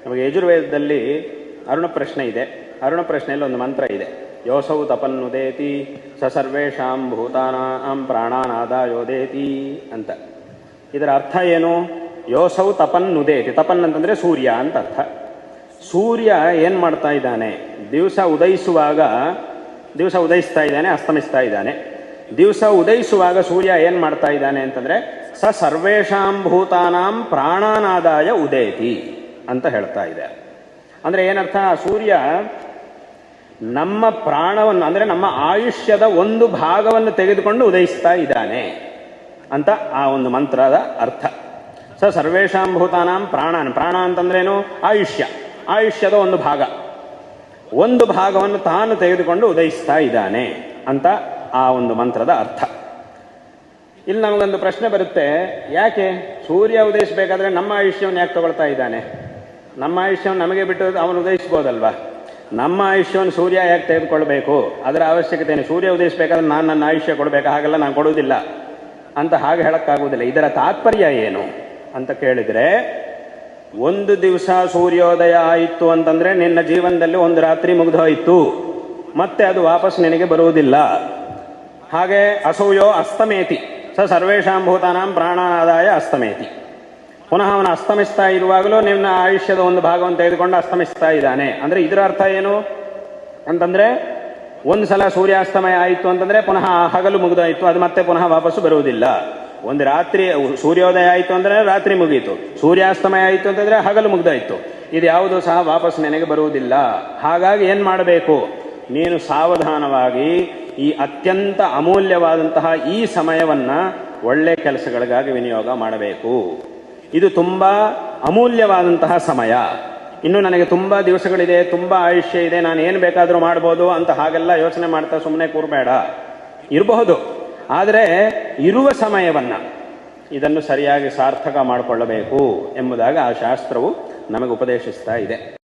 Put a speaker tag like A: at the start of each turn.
A: ನಮಗೆ ಯಜುರ್ವೇದದಲ್ಲಿ ಅರುಣ ಪ್ರಶ್ನೆ ಇದೆ. ಅರುಣ ಪ್ರಶ್ನೆಯಲ್ಲಿ ಒಂದು ಮಂತ್ರ ಇದೆ, ಯೋಸೌ ತಪನ್ನುದೇತಿ ಸ ಸರ್ವೇಷಾಂ ಭೂತಾನಾಂ ಪ್ರಾಣಾನಾದಾಯೋದೇತಿ ಅಂತ. ಇದರ ಅರ್ಥ ಏನು? ಯೋಸೌ ತಪನ್ನುದೇತಿ, ತಪನ್ ಅಂತಂದರೆ ಸೂರ್ಯ ಅಂತ ಅರ್ಥ. ಸೂರ್ಯ ಏನು ಮಾಡ್ತಾ ಇದ್ದಾನೆ? ದಿವಸ ಉದಯಿಸ್ತಾ ಇದ್ದಾನೆ, ಅಸ್ತಮಿಸ್ತಾ ಇದ್ದಾನೆ. ದಿವಸ ಉದಯಿಸುವಾಗ ಸೂರ್ಯ ಏನು ಮಾಡ್ತಾ ಇದ್ದಾನೆ ಅಂತಂದರೆ ಸ ಸರ್ವೇಷಾಂ ಭೂತಾನಾಂ ಪ್ರಾಣಾನಾದಾಯ ಉದೇತಿ ಅಂತ ಹೇಳ್ತಾ ಇದೆ. ಅಂದರೆ ಏನರ್ಥ? ಸೂರ್ಯ ನಮ್ಮ ಪ್ರಾಣವನ್ನು, ಅಂದರೆ ನಮ್ಮ ಆಯುಷ್ಯದ ಒಂದು ಭಾಗವನ್ನು ತೆಗೆದುಕೊಂಡು ಉದಯಿಸ್ತಾ ಇದ್ದಾನೆ ಅಂತ ಆ ಒಂದು ಮಂತ್ರದ ಅರ್ಥ. ಸ ಸರ್ವೇಷಾಂ ಭೂತಾನಾಂ ಪ್ರಾಣಾನ್, ಪ್ರಾಣ ಅಂತಂದ್ರೇನು? ಆಯುಷ್ಯದ ಒಂದು ಭಾಗವನ್ನು ತಾನು ತೆಗೆದುಕೊಂಡು ಉದಯಿಸ್ತಾ ಇದ್ದಾನೆ ಅಂತ ಆ ಒಂದು ಮಂತ್ರದ ಅರ್ಥ. ಇಲ್ಲಿ ನಮಗೊಂದು ಪ್ರಶ್ನೆ ಬರುತ್ತೆ, ಯಾಕೆ ಸೂರ್ಯ ಉದಯಿಸಬೇಕಾದ್ರೆ ನಮ್ಮ ಆಯುಷ್ಯವನ್ನು ಯಾಕೆ ತಗೊಳ್ತಾ ಇದ್ದಾನೆ? ನಮ್ಮ ಆಯುಷ್ಯವನ್ನು ನಮಗೆ ಬಿಟ್ಟು ಅವನು ಉದಯಿಸ್ಬೋದಲ್ವಾ? ನಮ್ಮ ಆಯುಷ್ಯವನ್ನು ಸೂರ್ಯ ಯಾಕೆ ತೆಗೆದುಕೊಳ್ಬೇಕು? ಅದರ ಅವಶ್ಯಕತೆ ಏನು? ಸೂರ್ಯ ಉದಯಿಸಬೇಕಾದ್ರೆ ನಾನು ನನ್ನ ಆಯುಷ್ಯ ಕೊಡಬೇಕಾ? ಹಾಗೆಲ್ಲ ನಾನು ಕೊಡುವುದಿಲ್ಲ ಅಂತ ಹಾಗೆ ಹೇಳಕ್ಕಾಗುವುದಿಲ್ಲ. ಇದರ ತಾತ್ಪರ್ಯ ಏನು ಅಂತ ಕೇಳಿದರೆ, ಒಂದು ದಿವಸ ಸೂರ್ಯೋದಯ ಆಯಿತು ಅಂತಂದ್ರೆ ನಿನ್ನ ಜೀವನದಲ್ಲಿ ಒಂದು ರಾತ್ರಿ ಮುಗಿದು ಹೋಯಿತು, ಮತ್ತೆ ಅದು ವಾಪಸ್ ನಿನಗೆ ಬರುವುದಿಲ್ಲ. ಹಾಗೆ ಅಸೂಯೋ ಅಸ್ತಮೇತಿ ಸ ಸರ್ವೇಷಾಂ ಭೂತಾನಾಂ ಪ್ರಾಣಾನಾದಾಯ ಅಸ್ತಮೇತಿ. ಪುನಃ ಅವನು ಅಸ್ತಮಿಸ್ತಾ ಇರುವಾಗಲೂ ನಿನ್ನ ಆಯುಷ್ಯದ ಒಂದು ಭಾಗವನ್ನು ತೆಗೆದುಕೊಂಡು ಅಸ್ತಮಿಸ್ತಾ ಇದ್ದಾನೆ. ಅಂದರೆ ಇದರ ಅರ್ಥ ಏನು ಅಂತಂದರೆ, ಒಂದು ಸಲ ಸೂರ್ಯಾಸ್ತಮಯ ಆಯಿತು ಅಂತಂದರೆ ಪುನಃ ಹಗಲು ಮುಗಿದಾಯಿತು, ಅದು ಮತ್ತೆ ಪುನಃ ವಾಪಸ್ಸು ಬರುವುದಿಲ್ಲ. ಒಂದು ರಾತ್ರಿ ಸೂರ್ಯೋದಯ ಆಯಿತು ಅಂದರೆ ರಾತ್ರಿ ಮುಗೀತು, ಸೂರ್ಯಾಸ್ತಮಯ ಆಯಿತು ಅಂತಂದರೆ ಹಗಲು ಮುಗಿದಾಯಿತು. ಇದು ಯಾವುದೂ ಸಹ ವಾಪಸ್ ನಿನಗೆ ಬರುವುದಿಲ್ಲ. ಹಾಗಾಗಿ ಏನು ಮಾಡಬೇಕು? ನೀನು ಸಾವಧಾನವಾಗಿ ಈ ಅತ್ಯಂತ ಅಮೂಲ್ಯವಾದಂತಹ ಈ ಸಮಯವನ್ನು ಒಳ್ಳೆ ಕೆಲಸಗಳಿಗಾಗಿ ವಿನಿಯೋಗ ಮಾಡಬೇಕು. ಇದು ತುಂಬ ಅಮೂಲ್ಯವಾದಂತಹ ಸಮಯ. ಇನ್ನು ನನಗೆ ತುಂಬ ದಿವಸಗಳಿದೆ, ತುಂಬ ಆಯುಷ್ಯ ಇದೆ, ನಾನು ಏನು ಬೇಕಾದರೂ ಮಾಡ್ಬೋದು ಅಂತ ಹಾಗೆಲ್ಲ ಯೋಚನೆ ಮಾಡ್ತಾ ಸುಮ್ಮನೆ ಕೂರಬೇಡ. ಇರಬಹುದು, ಆದರೆ ಇರುವ ಸಮಯವನ್ನು ಇದನ್ನು ಸರಿಯಾಗಿ ಸಾರ್ಥಕ ಮಾಡಿಕೊಳ್ಳಬೇಕು ಎಂಬುದಾಗಿ ಆ ಶಾಸ್ತ್ರವು ನಮಗೆ ಉಪದೇಶಿಸ್ತಾ ಇದೆ.